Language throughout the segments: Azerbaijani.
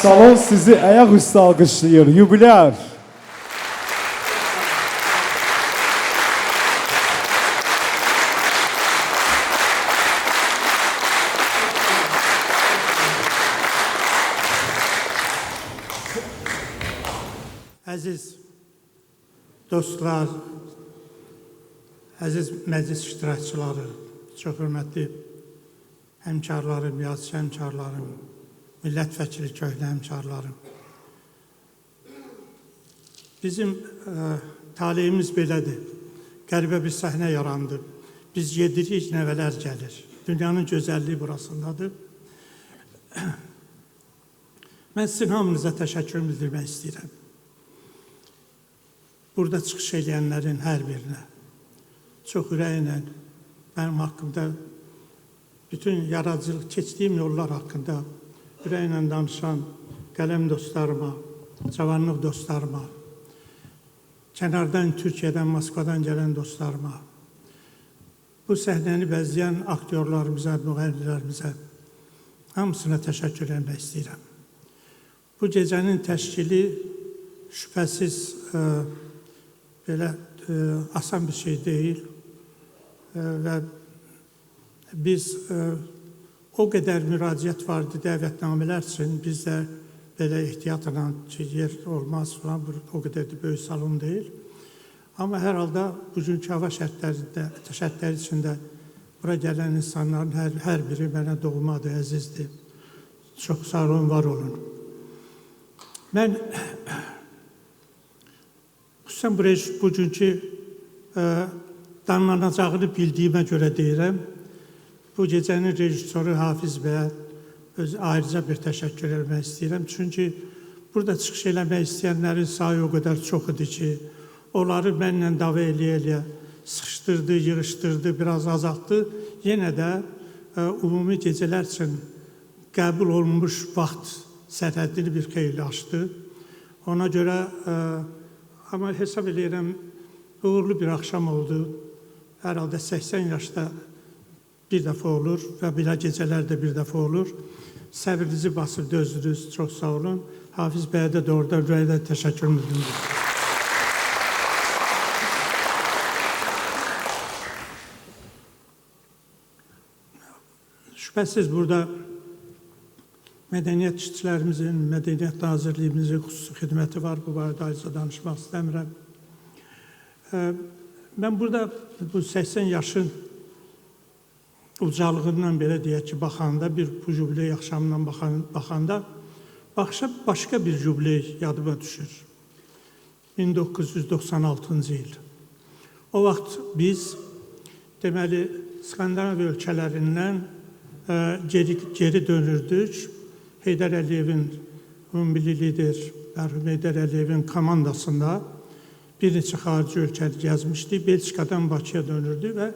Salon sizi ayaküstü alkışlıyor. Yubiler. Əziz dostlar, əziz məclis iştirakçıları, çox hörmətli həmkarlarım, yazıçı həmkarlarım, millət vəkili köhnə həmkarlarım. Bizim taleyimiz belədir. Qəribə bir səhnə yarandı. Biz yedirik, nəvələr gəlir. Dünyanın gözəlliyi burasındadır. Mən sizin hamınıza təşəkkür bildirmək istəyirəm. Burada çıxış edənlərin hər birinə çox ürəklə mənim haqqımda, bütün yaradıcılıq keçdiyim yollar haqqında ürəklə danışan qələm dostlarıma, cavanlıq dostlarıma, kənardan, Türkiyədən, Moskvadan gələn dostlarıma, bu səhnəni bəzəyən aktyorlarımıza, müğənnilərimizə hamısına təşəkkür etmək istəyirəm. Bu gecənin təşkili şübhəsiz belə asan bir şey deyil və biz o qədər müraciət vardı dəvətnamələr üçün, biz də belə ehtiyatla ki, yer olmaz falan, o qədər də böyük salon deyil. Amma hər halda bugünkü hava şərtləri içində bura gələn insanların hər biri mənə doğmadır, əzizdir. Çox sağ olun, var olun. Mən xüsusən bugünkü danlanacağını bildiyimə görə deyirəm. Bu gecənin rejissoru Hafiz bəyə ayrıca bir təşəkkür etmək istəyirəm. Çünki burada çıxış eləmək istəyənlərin sayı o qədər çox idi ki, onları mənlə dava eləyə-eləyə sıxışdırdı, yığışdırdı, biraz azaltdı. Yenə də ümumi gecələr üçün qəbul olunmuş vaxt sərhədini bir xeyli aşdı. Ona görə amma hesab edirəm, uğurlu bir axşam oldu. Hər halda 80 yaşda bir dəfə olur və belə gecələr də bir dəfə olur. Səbrinizi basıb dözdünüz, çox sağ olun. Hafiz bəyə də doğrudan ürəkdən təşəkkürümü bildirim. Şübhəsiz burada mədəniyyət işçilərimizin, mədəniyyət nazirliyimizin xüsusi xidməti var. Bu barədə ayrıca danışmaq istəmirəm. Mən burada bu 80 yaşın ucalığından belə deyək ki, baxanda, bir bu jubiley axşamından baxanda, başqa bir jubiley yadıma düşür. 1996-cı il. O vaxt biz, deməli, Skandinaviya ölkələrindən geri dönürdük. Heydər Əliyevin, ümummilli lider mərhum Heydər Əliyevin komandasında bir neçə xarici ölkəni gəzmişdi. Belçikadan Bakıya dönürdü və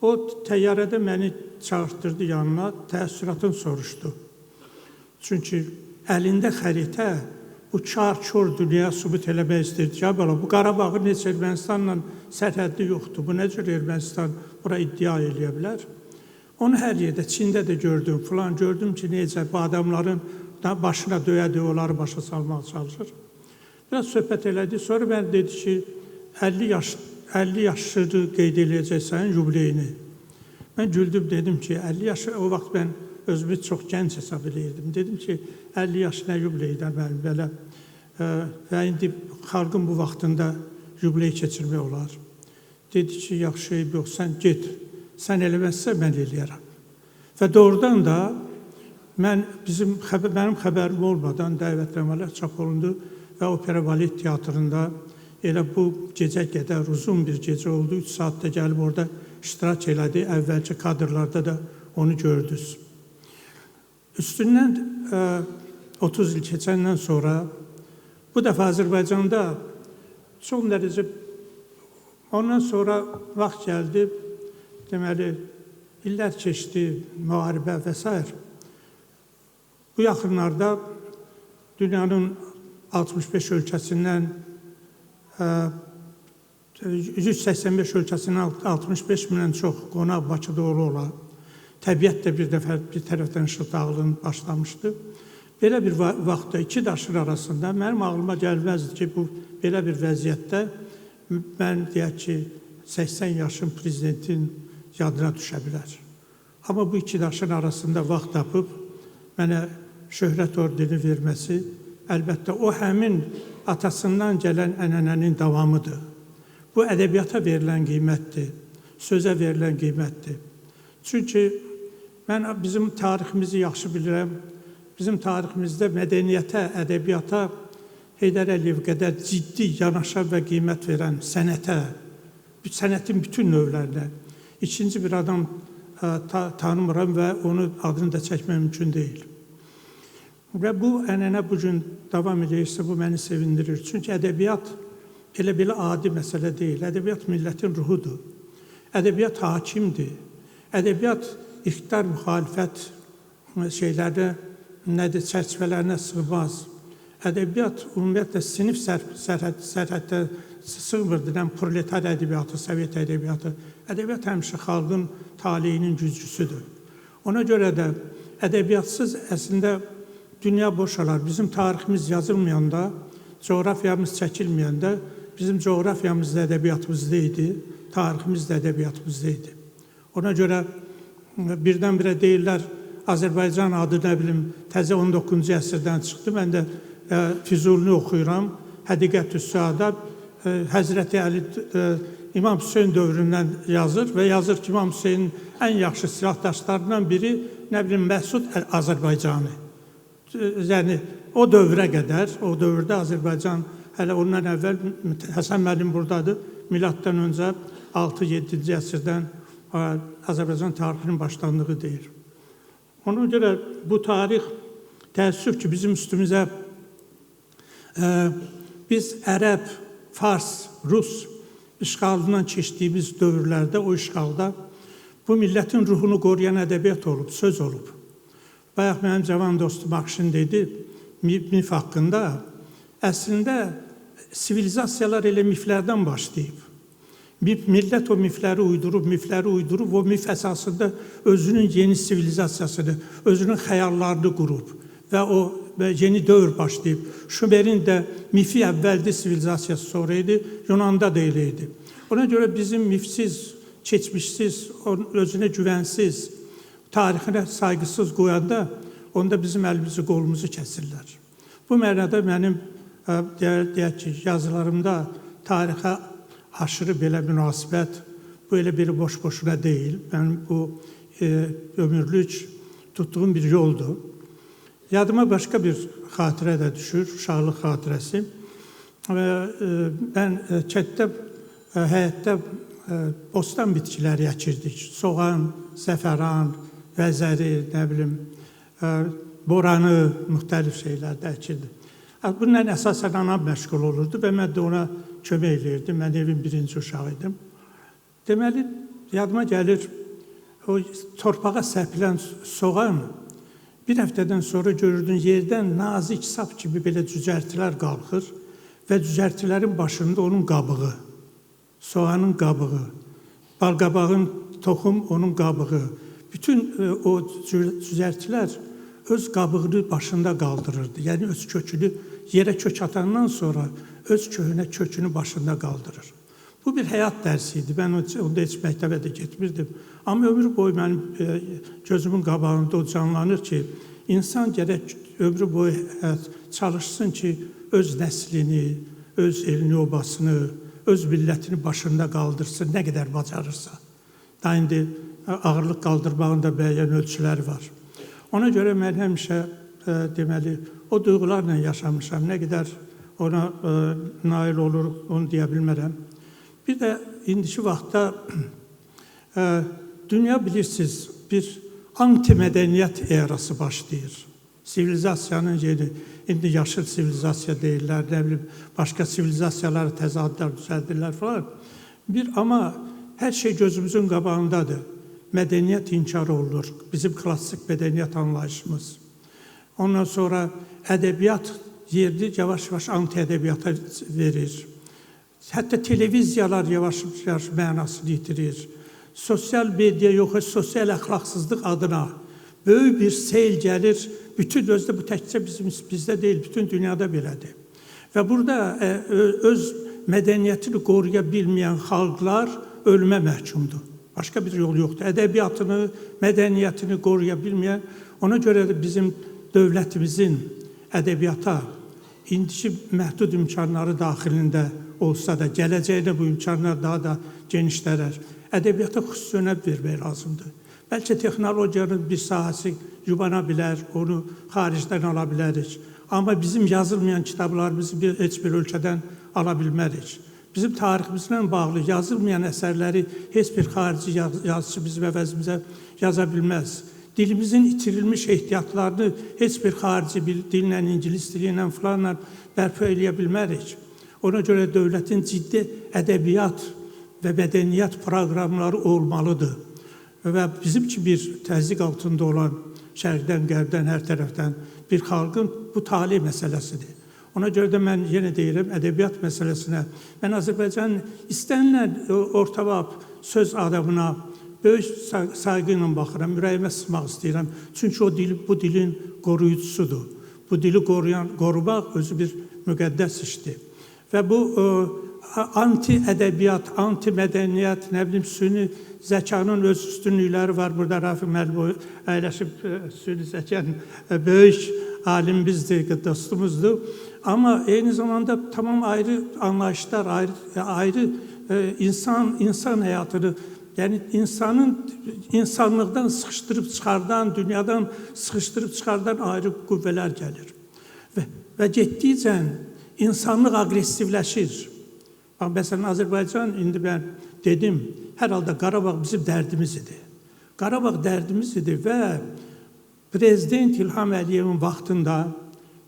o təyyarədə məni çağırtdırdı yanına, təəssüratını soruşdu. Çünki əlində xəritə bu kar-kör dünyaya sübut eləmək istəyirdi ki, bu Qarabağın heç Ermənistanla sərhəddi yoxdur, bu necə Ermənistan bura iddia eləyə bilər? Onu hər yerdə, Çində də gördüm, falan gördüm ki, necə bu adamların başına döyə-döyə onları başa salmağa çalışır. Biraz söhbət elədi, sonra mən dedi ki, 50 yaşını qeyd eləyəcəksən jubileyini. Mən güldüm, dedim ki, 50 yaşı, o vaxt mən özümü çox gənc hesab eləyirdim. Dedim ki, 50 yaşı nə jubileydən mənim belə və indi xalqın bu vaxtında jubiley keçirmək olar. Dedi ki, yaxşı, yox, sən get, sən eləməzsə mən eləyərəm. Və doğrudan da mənim xəbərim olmadan dəvətnamələr çap olundu və Opera Balet Teatrında elə bu gecə qədər uzun bir gecə oldu. 3 saatda gəlib orada iştirak elədi. Əvvəlki kadrlarda da onu gördünüz. Üstündən 30 il keçəndən sonra bu dəfə Azərbaycanda çox dərəcə ondan sonra vaxt gəldi, deməli, illər keçdi, müharibə və s. Bu yaxınlarda dünyanın 65 ölkəsindən 185 ölkəsindən 65 mindən çox qonaq Bakıda ola Təbiət də bir tərəfdən şıltaqlığın başlamışdı. Belə bir vaxtda iki daşın arasında mənim ağlıma gəlməzdi ki, bu belə bir vəziyyətdə mən deyək ki, 80 yaşın prezidentin yadına düşə bilər. Amma bu iki daşın arasında vaxt tapıb mənə şöhrət ordeni verməsi, əlbəttə o həmin atasından gələn ənənənin davamıdır. Bu ədəbiyyata verilən qiymətdir, sözə verilən qiymətdir. Çünki mən bizim tariximizi yaxşı bilirəm. Bizim tariximizdə mədəniyyətə, ədəbiyyata Heydər Əliyev qədər ciddi yanaşan və qiymət verən sənətə, sənətin bütün növlərinə ikinci bir adam tanımıram və onun adını da çəkmək mümkün deyil. Və bu ənənə bugün davam edirsə, bu məni sevindirir. Çünki ədəbiyyat elə-belə adi məsələ deyil. Ədəbiyyat millətin ruhudur. Ədəbiyyat hakimdir. Ədəbiyyat iqtidar müxalifət şeylərdə nədir, çərçivələrinə sığmaz. Ədəbiyyat ümumiyyətlə sinif sərhəddə sığmır deyilən proletar ədəbiyyatı, Sovet ədəbiyyatı. Ədəbiyyat həmişə xalqın taleyinin güzgüsüdür. Ona görə də ədəbiyyatsız əslində dünya boşalar. Bizim tariximiz yazılmayanda, coğrafiyamız çəkilməyəndə bizim coğrafiyamız da ədəbiyyatımızda idi, tariximiz də ədəbiyyatımızda idi. Ona görə birdən-birə deyirlər, Azərbaycan adı nə bilim təzə 19-cu əsrdən çıxdı. Mən də Füzulini oxuyuram. Həqiqət-ü Süada Həzrəti Əli İmam Hüseyin dövründən yazır və yazır ki, İmam Hüseynin ən yaxşı silahdaşlarından biri nə bilim Məsud Azərbaycanı. Yəni o dövrə qədər, o dövrdə Azərbaycan hələ ondan əvvəl Həsən müəllim buradadır. Miladdan öncə 6-7-ci əsrdən Azərbaycan tarixinin başlandığı deyir. Ona görə bu tarix təəssüf ki, bizim üstümüzə biz ərəb, fars, rus işğalından keçdiyimiz dövrlərdə, o işğalda bu millətin ruhunu qoruyan ədəbiyyat olub, söz olub. Bayaq mənim cavan dostum Akşin dedi, mif haqqında, əslində sivilizasiyalar elə miflərdən başlayıb. Millət o mifləri uydurub, o mif əsasında özünün yeni sivilizasiyasını, özünün xəyallarını qurub və o yeni dövr başlayıb. Şumerin də mifi əvvəldi sivilizasiyası sonra idi, Yunanda da elə idi. Ona görə bizim mifsiz, keçmişsiz, özünə güvənsiz, tarixinə sayğısız qoyanda, onda bizim əlimizi, qolumuzu kəsirlər. Bu mənada mənim deyək ki, yazılarımda tarixə aşırı belə münasibət, bu elə bir boş-boşuna deyil. Mənim bu ömürlük tutduğum bir yoldur. Yadıma başqa bir xatirə də düşür, uşaqlıq xatirəsi. Mən kətdə, həyətdə bostan bitkiləri əkirdik. Soğan, zəfəran, vəzəri, nə bilim, boranı, müxtəlif şeylərdə əkirdik. Bununla əsasən anam məşğul olurdu və mən də ona kömək edirdim. Mən evin birinci uşağı idim. Deməli, yadıma gəlir, o torpağa səpilən soğan bir həftədən sonra görürdün yerdən nazik sap kimi belə cücərtilər qalxır və cücərtilərin başında onun qabığı, soğanın qabığı, balqabağın toxum onun qabığı. Bütün o cücərtilər öz qabığını başında qaldırırdı. Yəni öz kökünü yerə kök atandan sonra öz kökünü başında qaldırır. Bu bir həyat dərsi idi. Mən onda heç məktəbə də getmirdim. Amma ömrü boyu mənim gözümün qabağında o canlanır ki, insan gərək ömrü boyu çalışsın ki, öz nəslini, öz elini, obasını, öz millətini başında qaldırsın, nə qədər bacarırsa. Da indi ağırlıq qaldırmağın da müəyyən ölçüləri var. Ona görə mən həmişə deməli, o duyğularla yaşamışam. Nə qədər ona nail olur, onu deyə bilmərəm. Bir də indiki vaxtda dünya bilirsiniz, bir anti-mədəniyyət erası başlayır. Sivilizasiyanın yeri, indi yaşıl sivilizasiya deyirlər, nə bilim, başqa sivilizasiyaları təzadlar düzəldirlər falan. Amma hər şey gözümüzün qabağındadır. Mədəniyyət inkar olunur, bizim klassik mədəniyyət anlayışımız. Ondan sonra ədəbiyyat yerini yavaş-yavaş anti-ədəbiyyata verir. Hətta televiziyalar yavaş-yavaş mənasını yitirir. sosial media yox, sosial əxlaqsızlıq adına böyük bir sel gəlir. Bütün özdə bu təkcə bizdə deyil, bütün dünyada belədir. Və burada öz mədəniyyətini qoruya bilməyən xalqlar ölümə məhkumdur. Başqa bir yol yoxdur. Ədəbiyyatını, mədəniyyətini qoruya bilməyən, ona görə də bizim dövlətimizin ədəbiyyata indiki məhdud imkanları daxilində olsa da, gələcəkdə bu imkanlar daha da genişlənər. Ədəbiyyata xüsusi önəm vermək lazımdır. Bəlkə texnologiyanın bir sahəsi yubana bilər, onu xaricdən ala bilərik. Amma bizim yazılmayan kitablarımızı heç bir ölkədən ala bilmərik. Bizim tariximizlə bağlı yazılmayan əsərləri heç bir xarici yazıcı bizim əvəzimizə yaza bilməz. Dilimizin itirilmiş ehtiyatlarını heç bir xarici bir dillə, ingilis dili ilə filanla bərpa eləyə bilmərik. Ona görə dövlətin ciddi ədəbiyyat və mədəniyyət proqramları olmalıdır. Və bizim ki bir təzyiq altında olan şərqdən, qərbdən, hər tərəfdən bir xalqın bu talih məsələsidir. Ona görə də mən yenə deyirəm, ədəbiyyat məsələsinə, mən Azərbaycanın istənilən ortavab söz adamına böyük sayğı ilə baxıram, ürəyimə sızmaq istəyirəm. Çünki o bu dilin qoruyucusudur. Bu dili qorumaq özü bir müqəddəs işdir. Və bu anti-ədəbiyyat, anti-mədəniyyət, nə bilim, süni zəkanın öz üstünlükləri var. Burada Rafi müəllim əyləşib süni zəkanın böyük alimimizdir, dostumuzdur. Amma eyni zamanda tamam ayrı anlayışlar, ayrı insan həyatını, yəni insanlıqdan sıxışdırıb çıxardan, dünyadan sıxışdırıb çıxardan ayrı qüvvələr gəlir. Və getdikcə insanlıq aqressivləşir. Məsələn, Azərbaycan, indi mən dedim, hər halda Qarabağ bizim dərdimiz idi. Qarabağ dərdimiz idi və Prezident İlham Əliyevin vaxtında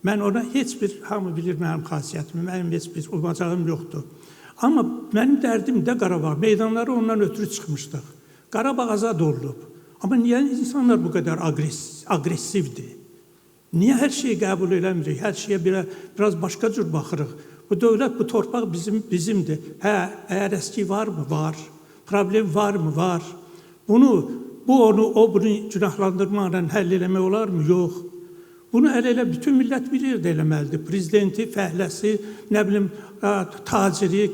mən ona heç bir, hamı bilir mənim xasiyyətimi, mənim heç bir umacağım yoxdur. Amma mənim dərdim də Qarabağ, meydanları ondan ötürü çıxmışdıq. Qarabağ azad olunub. Amma niyə insanlar bu qədər aqressivdir? Niyə hər şeyi qəbul eləmirik? Hər şeyə biraz başqa cür baxırıq. Bu dövlət, bu torpaq bizimdir. Hə, əgər əski varmı? Var. Problem varmı? Var. Bunu günahlandırmaqla həll eləmək olarmı? Yox. Bunu elə bütün millət bir yerdə eləməlidir. Prezidenti, fəhləsi, nə bilim, taciri,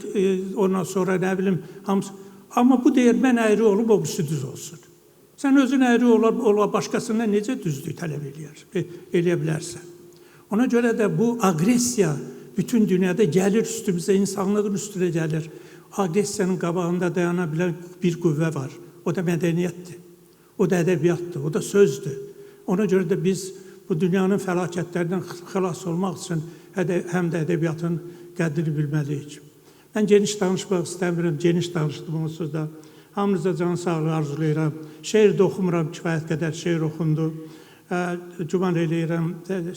ondan sonra nə bilim, hamısı. Amma bu deyir, mən əyri olub, o birisi düz olsun. Sən özün əyri ola başqasından necə düzlük tələb eləyə bilərsən? Ona görə də bu aqressiya bütün dünyada gəlir üstümüzə, insanlığın üstünə gəlir. Aqressiyanın qabağında dayana bilən bir qüvvə var. O da mədəniyyətdir, o da ədəbiyyatdır, o da sözdür. Ona görə də biz bu dünyanın fəlakətlərindən xilas olmaq üçün həm də ədəbiyyatın qədrini bilməliyik. Mən geniş danışmaq istəmirəm, geniş danışdım onsuz da. Hamınıza can sağlığı arzulayıram. Şeir də oxumuram, kifayət qədər şeir oxundu. Güman eləyirəm,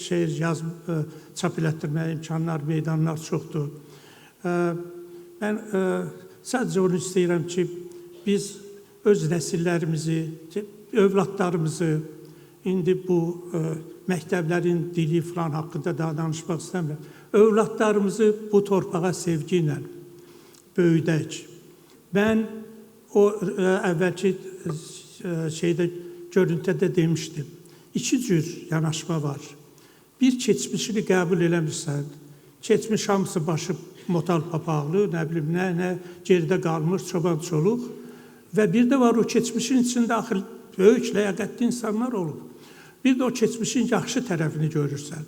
şeir yazıb, çap elətdirməyə imkanlar, meydanlar çoxdur. Mən sadəcə onu istəyirəm ki, biz öz nəsillərimizi, övladlarımızı, indi bu məktəblərin dili falan haqqında daha danışmaq istəmirəm. Övladlarımızı bu torpağa sevgi ilə böyüdək. Mən o əvvəlki görüntüdə demişdim. İki cür yanaşma var. Bir, keçmişini qəbul eləmirsən. Keçmiş hamısı başı motal papaqlı, nə bilim, nə geridə qalmış çoban çoluq. Və bir də var, o keçmişin içində axır böyük ləyaqətli insanlar olub. Bir də o keçmişin yaxşı tərəfini görürsən.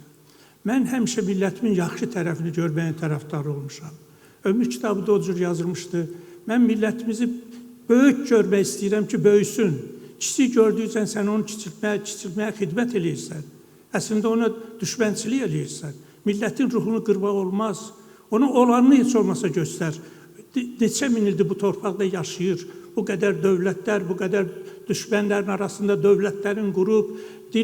Mən həmişə millətimin yaxşı tərəfini görməyin tərəfdarı olmuşam. Ömür kitabı da o cür yazılmışdı. Mən millətimizi böyük görmək istəyirəm ki, böyüsün. Kiçik gördüysən, sən onu kiçilməyə xidmət eləyirsən. Əslində ona düşmənçilik eləyirsən. Millətin ruhunu qırmaq olmaz. Ona olanını heç olmasa göstər. Neçə min ildir bu torpaqda yaşayır. Bu qədər dövlətlər, bu qədər düşmənlərin arasında dövlətlərin qurub, 100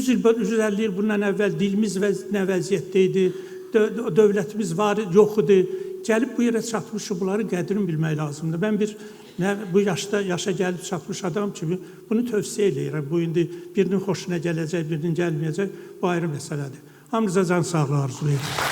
il, 150 il bundan əvvəl dilimiz nə vəziyyətdə idi, dövlətimiz var, yox idi. Gəlib bu yerə çatmışıq, bunların qədrini bilmək lazımdır. Mən bu yaşa gəlib çatmış adam kimi bunu tövsiyə eləyirəm. Bu, indi birinin xoşuna gələcək, birinin gəlməyəcək, bu ayrı məsələdir. Hamınıza can sağlığı arzulayıram.